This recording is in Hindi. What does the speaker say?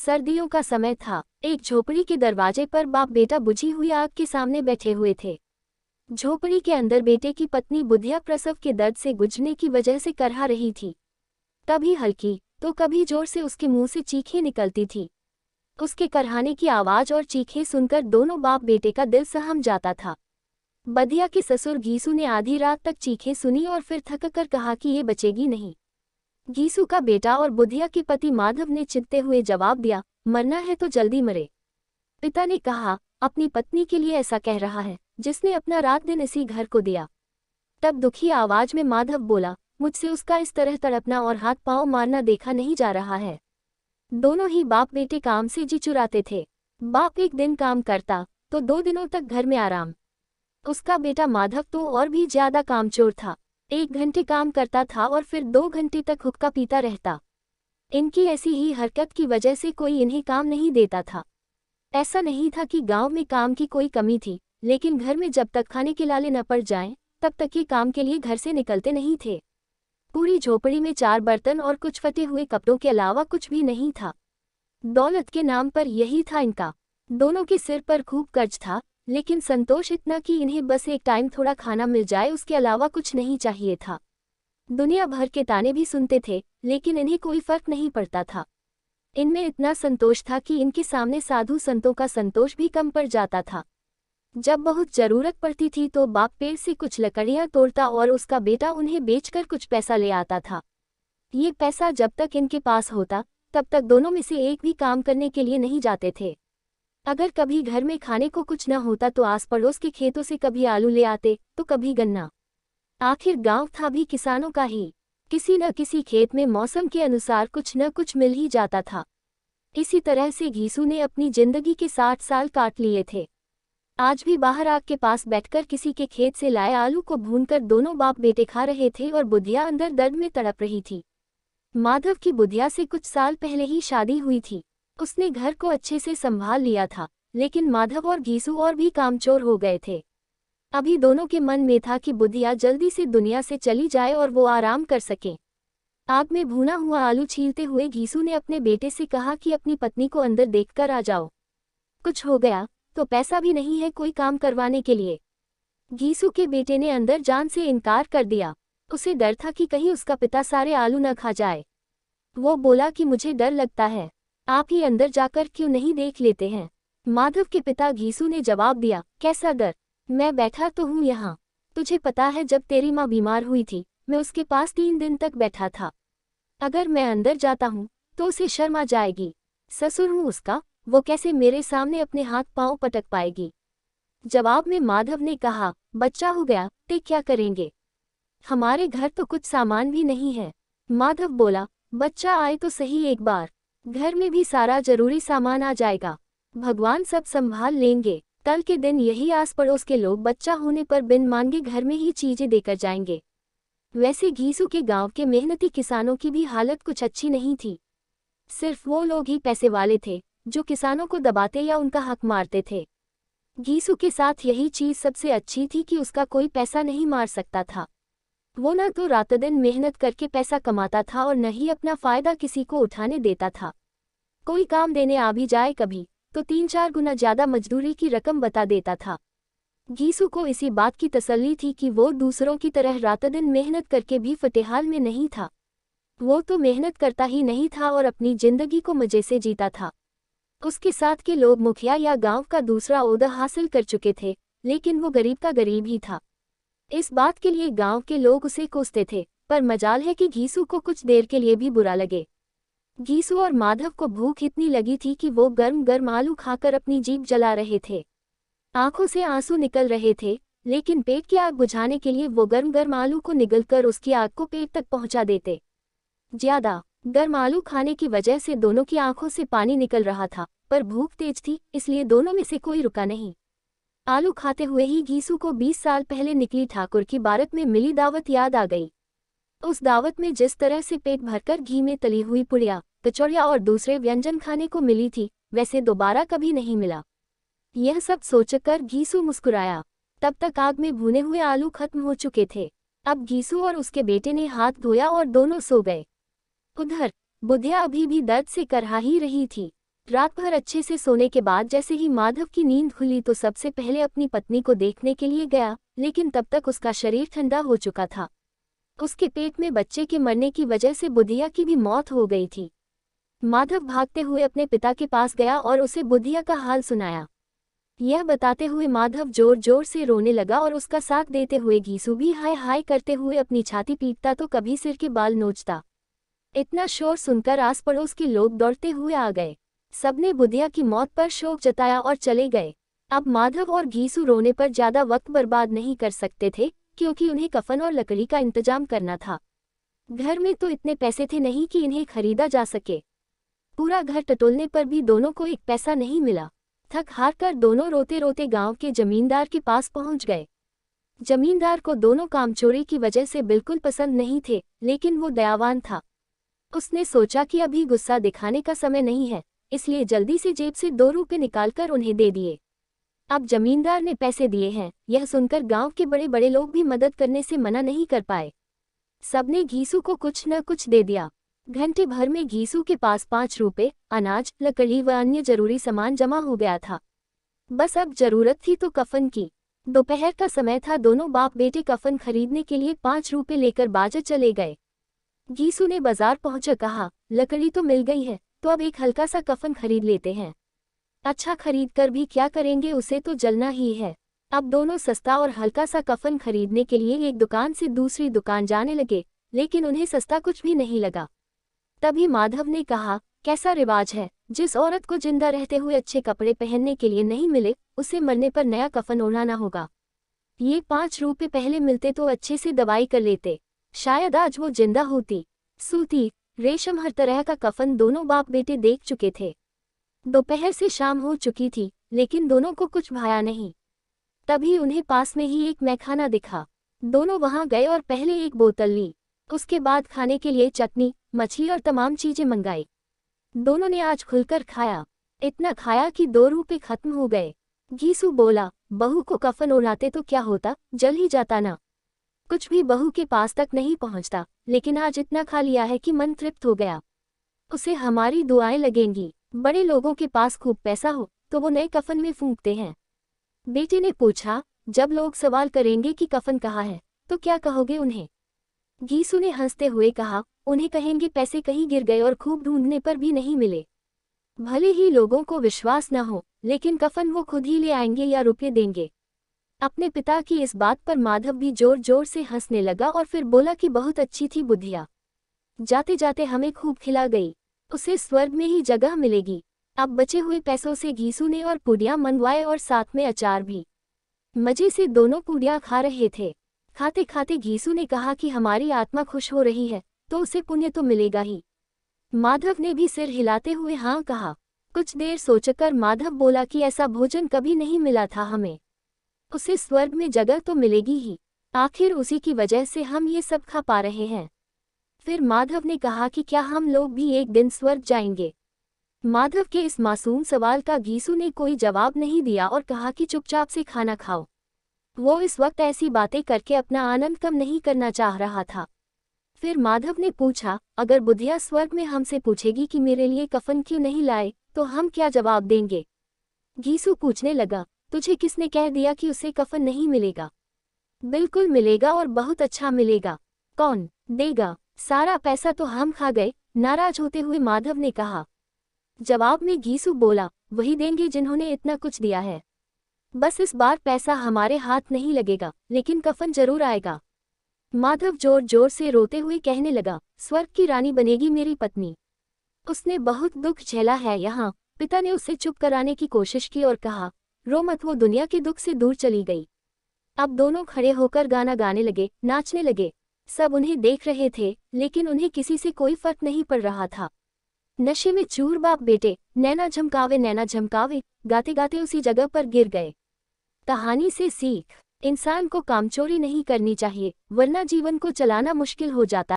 सर्दियों का समय था। एक झोपड़ी के दरवाजे पर बाप बेटा बुझी हुई आग के सामने बैठे हुए थे। झोपड़ी के अंदर बेटे की पत्नी बुधिया प्रसव के दर्द से गुजरने की वजह से करहा रही थी। कभी हल्की तो कभी जोर से उसके मुंह से चीखें निकलती थी। उसके करहाने की आवाज और चीखें सुनकर दोनों बाप बेटे का दिल सहम जाता था। बधिया के ससुर घीसू ने आधी रात तक चीखें सुनी और फिर थक कर कहा कि ये बचेगी नहीं। घीसू का बेटा और बुधिया के पति माधव ने चिंते हुए जवाब दिया, मरना है तो जल्दी मरे। पिता ने कहा, अपनी पत्नी के लिए ऐसा कह रहा है जिसने अपना रात दिन इसी घर को दिया। तब दुखी आवाज में माधव बोला, मुझसे उसका इस तरह तड़पना और हाथ पांव मारना देखा नहीं जा रहा है। दोनों ही बाप बेटे काम से जी चुराते थे। बाप एक दिन काम करता तो 2 दिनों तक घर में आराम। उसका बेटा माधव तो और भी ज्यादा कामचोर था। 1 घंटे काम करता था और फिर 2 घंटे तक हुक्का पीता रहता। इनकी ऐसी ही हरकत की वजह से कोई इन्हें काम नहीं देता था। ऐसा नहीं था कि गांव में काम की कोई कमी थी, लेकिन घर में जब तक खाने के लाले न पड़ जाएं, तब तक ये काम के लिए घर से निकलते नहीं थे। पूरी झोपड़ी में 4 बर्तन और कुछ फटे हुए कपड़ों के अलावा कुछ भी नहीं था। दौलत के नाम पर यही था इनका। दोनों के सिर पर खूब कर्ज था, लेकिन संतोष इतना कि इन्हें बस एक टाइम थोड़ा खाना मिल जाए, उसके अलावा कुछ नहीं चाहिए था। दुनिया भर के ताने भी सुनते थे, लेकिन इन्हें कोई फर्क नहीं पड़ता था। इनमें इतना संतोष था कि इनके सामने साधु संतों का संतोष भी कम पड़ जाता था। जब बहुत जरूरत पड़ती थी तो बाप पेड़ से कुछ लकड़ियां तोड़ता और उसका बेटा उन्हें बेचकर कुछ पैसा ले आता था। ये पैसा जब तक इनके पास होता, तब तक दोनों में से एक भी काम करने के लिए नहीं जाते थे। अगर कभी घर में खाने को कुछ न होता तो आस पड़ोस के खेतों से कभी आलू ले आते तो कभी गन्ना। आखिर गांव था भी किसानों का ही। किसी न किसी खेत में मौसम के अनुसार कुछ न कुछ मिल ही जाता था। इसी तरह से घीसू ने अपनी जिंदगी के 60 साल काट लिए थे। आज भी बाहर आग के पास बैठकर किसी के खेत से लाए आलू को भूनकर दोनों बाप बेटे खा रहे थे और बुधिया अंदर दर्द में तड़प रही थी। माधव की बुधिया से कुछ साल पहले ही शादी हुई थी। उसने घर को अच्छे से संभाल लिया था, लेकिन माधव और घीसू और भी कामचोर हो गए थे। अभी दोनों के मन में था कि बुधिया जल्दी से दुनिया से चली जाए और वो आराम कर सके। आग में भुना हुआ आलू छीलते हुए घीसू ने अपने बेटे से कहा कि अपनी पत्नी को अंदर देखकर आ जाओ। कुछ हो गया तो पैसा भी नहीं है कोई काम करवाने के लिए। घीसू के बेटे ने अंदर जान से इनकार कर दिया। उसे डर था कि कहीं उसका पिता सारे आलू न खा जाए। वो बोला कि मुझे डर लगता है, आप ही अंदर जाकर क्यों नहीं देख लेते हैं। माधव के पिता घीसू ने जवाब दिया, कैसा डर, मैं बैठा तो हूँ यहाँ। तुझे पता है जब तेरी माँ बीमार हुई थी, मैं उसके पास 3 दिन तक बैठा था। अगर मैं अंदर जाता हूँ तो उसे शर्म आ जाएगी। ससुर हूँ उसका, वो कैसे मेरे सामने अपने हाथ पांव पटक पाएगी। जवाब में माधव ने कहा, बच्चा हो गया ते क्या करेंगे, हमारे घर तो कुछ सामान भी नहीं है। माधव बोला, बच्चा आए तो सही एक बार, घर में भी सारा जरूरी सामान आ जाएगा, भगवान सब संभाल लेंगे। कल के दिन यही आस पड़ोस के लोग बच्चा होने पर बिन मांगे घर में ही चीजें देकर जाएंगे। वैसे घीसू के गांव के मेहनती किसानों की भी हालत कुछ अच्छी नहीं थी। सिर्फ वो लोग ही पैसे वाले थे जो किसानों को दबाते या उनका हक मारते थे। घीसू के साथ यही चीज सबसे अच्छी थी कि उसका कोई पैसा नहीं मार सकता था। वो न तो रात दिन मेहनत करके पैसा कमाता था और न ही अपना फायदा किसी को उठाने देता था। कोई काम देने आ भी जाए कभी तो 3-4 गुना ज्यादा मजदूरी की रकम बता देता था। घीसू को इसी बात की तसल्ली थी कि वो दूसरों की तरह रात दिन मेहनत करके भी फटेहाल में नहीं था। वो तो मेहनत करता ही नहीं था और अपनी जिंदगी को मजे से जीता था। उसके साथ के लोग मुखिया या गांव का दूसरा ओहदा हासिल कर चुके थे, लेकिन वो गरीब का गरीब ही था। इस बात के लिए गांव के लोग उसे कोसते थे, पर मजाल है कि घीसू को कुछ देर के लिए भी बुरा लगे। घीसू और माधव को भूख इतनी लगी थी कि वो गर्म गर्म आलू खाकर अपनी जीभ जला रहे थे। आंखों से आंसू निकल रहे थे, लेकिन पेट की आग बुझाने के लिए वो गर्म गर्म आलू को निगलकर उसकी आग को पेट तक पहुंचा देते। ज्यादा गर्म आलू खाने की वजह से दोनों की आंखों से पानी निकल रहा था, पर भूख तेज थी इसलिए दोनों में से कोई रुका नहीं। आलू खाते हुए ही घीसू को 20 साल पहले निकली ठाकुर की बारात में मिली दावत याद आ गई। उस दावत में जिस तरह से पेट भरकर घी में तली हुई पुड़िया, कचौड़ियाँ और दूसरे व्यंजन खाने को मिली थी, वैसे दोबारा कभी नहीं मिला। यह सब सोचकर घीसू मुस्कुराया। तब तक आग में भुने हुए आलू खत्म हो चुके थे। अब घीसू और उसके बेटे ने हाथ धोया और दोनों सो गए। उधर बुधिया अभी भी दर्द से करहा ही रही थी। रात भर अच्छे से सोने के बाद जैसे ही माधव की नींद खुली तो सबसे पहले अपनी पत्नी को देखने के लिए गया, लेकिन तब तक उसका शरीर ठंडा हो चुका था। उसके पेट में बच्चे के मरने की वजह से बुधिया की भी मौत हो गई थी। माधव भागते हुए अपने पिता के पास गया और उसे बुधिया का हाल सुनाया। यह बताते हुए माधव जोर जोर से रोने लगा और उसका साथ देते हुए घीसू भी हाय हाय करते हुए अपनी छाती पीटता तो कभी सिर के बाल नोचता। इतना शोर सुनकर आस पड़ोस के लोग दौड़ते हुए आ गए। सबने बुधिया की मौत पर शोक जताया और चले गए। अब माधव और घीसू रोने पर ज्यादा वक्त बर्बाद नहीं कर सकते थे, क्योंकि उन्हें कफन और लकड़ी का इंतजाम करना था। घर में तो इतने पैसे थे नहीं कि इन्हें खरीदा जा सके। पूरा घर टटोलने पर भी दोनों को एक पैसा नहीं मिला। थक हार कर दोनों रोते रोते गांव के जमींदार के पास पहुंच गए। जमींदार को दोनों कामचोरी की वजह से बिल्कुल पसंद नहीं थे, लेकिन वो दयावान था। उसने सोचा कि अभी गुस्सा दिखाने का समय नहीं है, इसलिए जल्दी से जेब से 2 रुपए निकालकर उन्हें दे दिए। अब जमींदार ने पैसे दिए हैं, यह सुनकर गांव के बड़े बड़े लोग भी मदद करने से मना नहीं कर पाए। सबने घीसू को कुछ न कुछ दे दिया। घंटे भर में घीसू के पास 5 रुपए, अनाज, लकड़ी व अन्य जरूरी सामान जमा हो गया था। बस अब जरूरत थी तो कफन की। दोपहर का समय था। दोनों बाप बेटे कफन खरीदने के लिए 5 रुपए लेकर बाजार चले गए। घीसू ने बाजार पहुंचकर कहा, लकड़ी तो मिल गई है, तो अब एक हल्का सा कफन खरीद लेते हैं। अच्छा खरीद कर भी क्या करेंगे, उसे तो जलना ही है। अब दोनों सस्ता और हल्का सा कफन खरीदने के लिए एक दुकान से दूसरी दुकान जाने लगे, लेकिन उन्हें सस्ता कुछ भी नहीं लगा। तभी माधव ने कहा, कैसा रिवाज है, जिस औरत को जिंदा रहते हुए अच्छे कपड़े पहनने के लिए नहीं मिले, उसे मरने पर नया कफन ओढ़ाना होगा। ये 5 रुपए पहले मिलते तो अच्छे से दवाई कर लेते, शायद आज वो जिंदा होती। सूती, रेशम, हर तरह का कफन दोनों बाप बेटे देख चुके थे। दोपहर से शाम हो चुकी थी, लेकिन दोनों को कुछ भाया नहीं। तभी उन्हें पास में ही एक मैखाना दिखा। दोनों वहां गए और पहले एक बोतल ली, उसके बाद खाने के लिए चटनी, मछली और तमाम चीजें मंगाई। दोनों ने आज खुलकर खाया। इतना खाया कि 2 रुपए खत्म हो गए। घीसू बोला, बहू को कफन ओढ़ाते तो क्या होता, जल ही जाता ना। कुछ भी बहू के पास तक नहीं पहुंचता, लेकिन आज इतना खा लिया है कि मन तृप्त हो गया। उसे हमारी दुआएं लगेंगी। बड़े लोगों के पास खूब पैसा हो तो वो नए कफन में फूंकते हैं। बेटे ने पूछा, जब लोग सवाल करेंगे कि कफन कहाँ है, तो क्या कहोगे उन्हें? घीसू ने हंसते हुए कहा, उन्हें कहेंगे पैसे कहीं गिर गए और खूब ढूंढने पर भी नहीं मिले। भले ही लोगों को विश्वास न हो, लेकिन कफन वो खुद ही ले आएंगे या रुपये देंगे। अपने पिता की इस बात पर माधव भी जोर जोर से हंसने लगा और फिर बोला कि बहुत अच्छी थी बुधिया, जाते जाते हमें खूब खिला गई, उसे स्वर्ग में ही जगह मिलेगी। अब बचे हुए पैसों से घीसू ने और पूड़ियाँ मंगवाए और साथ में अचार भी। मजे से दोनों पूड़ियाँ खा रहे थे। खाते खाते घीसू ने कहा कि हमारी आत्मा खुश हो रही है, तो उसे पुण्य तो मिलेगा ही। माधव ने भी सिर हिलाते हुए हाँ कहा। कुछ देर सोचकर माधव बोला कि ऐसा भोजन कभी नहीं मिला था हमें, उसे स्वर्ग में जगह तो मिलेगी ही, आखिर उसी की वजह से हम ये सब खा पा रहे हैं। फिर माधव ने कहा कि क्या हम लोग भी एक दिन स्वर्ग जाएंगे? माधव के इस मासूम सवाल का घीसू ने कोई जवाब नहीं दिया और कहा कि चुपचाप से खाना खाओ। वो इस वक्त ऐसी बातें करके अपना आनंद कम नहीं करना चाह रहा था। फिर माधव ने पूछा, अगर बुधिया स्वर्ग में हमसे पूछेगी कि मेरे लिए कफन क्यों नहीं लाए, तो हम क्या जवाब देंगे? घीसू पूछने लगा, तुझे किसने कह दिया कि उसे कफन नहीं मिलेगा? बिल्कुल मिलेगा और बहुत अच्छा मिलेगा। कौन देगा? सारा पैसा तो हम खा गए, नाराज होते हुए माधव ने कहा। जवाब में घीसू बोला, वही देंगे जिन्होंने इतना कुछ दिया है। बस इस बार पैसा हमारे हाथ नहीं लगेगा, लेकिन कफन जरूर आएगा। माधव जोर जोर से रोते हुए कहने लगा, स्वर्ग की रानी बनेगी मेरी पत्नी। उसने बहुत दुख झेला है यहाँ। पिता ने उसे चुप कराने की कोशिश की और कहा, रो मत, वो दुनिया के दुख से दूर चली गई। अब दोनों खड़े होकर गाना गाने लगे, नाचने लगे। सब उन्हें देख रहे थे, लेकिन उन्हें किसी से कोई फर्क नहीं पड़ रहा था। नशे में चूर बाप बेटे नैना झमकावे गाते गाते उसी जगह पर गिर गए। कहानी से सीख, इंसान को कामचोरी नहीं करनी चाहिए, वरना जीवन को चलाना मुश्किल हो जाता।